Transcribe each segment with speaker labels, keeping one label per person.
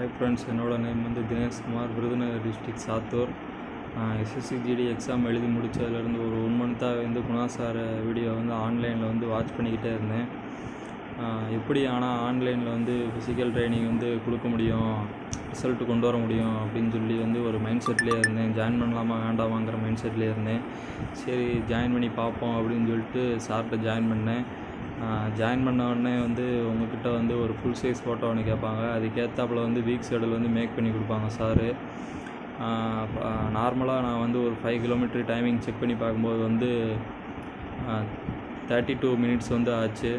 Speaker 1: Hi friends, என்னோட name வந்து Dineshkumar, Virudhunagar district Sattur. SSC GD exam எழுதி முடித்ததுலேருந்து ஒரு 1 மந்த்தாக வந்து குணா சார் வீடியோ வந்து ஆன்லைனில் வந்து வாட்ச் பண்ணிக்கிட்டே இருந்தேன். எப்படி ஆனால் ஆன்லைனில் வந்து ஃபிசிக்கல் ட்ரைனிங் வந்து கொடுக்க முடியும், ரிசல்ட்டு கொண்டு வர முடியும் அப்படின்னு சொல்லி வந்து ஒரு மைண்ட் செட்லேயே இருந்தேன். ஜாயின் பண்ணலாமா வேண்டாமாங்கிற மைண்ட் செட்லேயே இருந்தேன். சரி ஜாயின் பண்ணி பார்ப்போம் அப்படின்னு சொல்லிட்டு சார்கிட்ட ஜாயின் பண்ணேன். ஜாயின் பண்ண உடனே வந்து உங்கள்கிட்ட வந்து ஒரு ஃபுல் சைஸ் ஃபோட்டோ ஒன்று கேட்பாங்க. அதுக்கேற்றாப்புல வந்து வீக் ஷெடியூல் வந்து மேக் பண்ணி கொடுப்பாங்க சாரு. நார்மலாக நான் வந்து ஒரு 5 கிலோமீட்டர் டைமிங் செக் பண்ணி பார்க்கும்போது வந்து 32 மினிட்ஸ் வந்து ஆச்சு.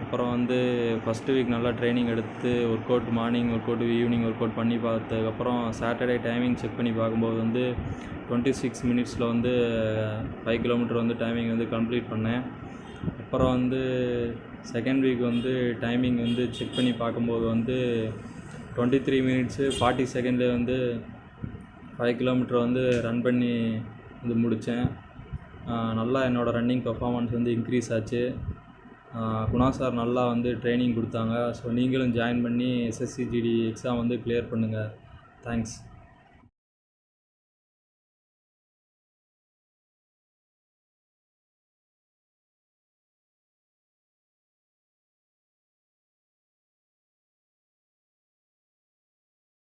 Speaker 1: அப்புறம் வந்து ஃபஸ்ட்டு வீக் நல்லா ட்ரைனிங் எடுத்து work out, morning work out, evening work out பண்ணி பார்த்ததுக்கப்புறம் சாட்டர்டே டைமிங் செக் பண்ணி பார்க்கும்போது வந்து 26 மினிட்ஸில் வந்து 5 கிலோமீட்டர் வந்து டைமிங் வந்து கம்ப்ளீட் பண்ணேன். அப்புறம் வந்து செகண்ட் வீக் வந்து டைமிங் வந்து செக் பண்ணி பார்க்கும்போது வந்து 23 மினிட்ஸு 40 செகண்ட்லேயே வந்து 5 கிலோமீட்டர் வந்து ரன் பண்ணி வந்து முடித்தேன். நல்லா என்னோடய ரன்னிங் பர்ஃபார்மன்ஸ் வந்து இன்க்ரீஸ் ஆச்சு. குணா சார் நல்லா வந்து ட்ரைனிங் கொடுத்தாங்க. ஸோ நீங்களும் ஜாயின் பண்ணி எஸ்எஸ்சிஜிடி எக்ஸாம் வந்து கிளியர் பண்ணுங்கள். தேங்க்ஸ்.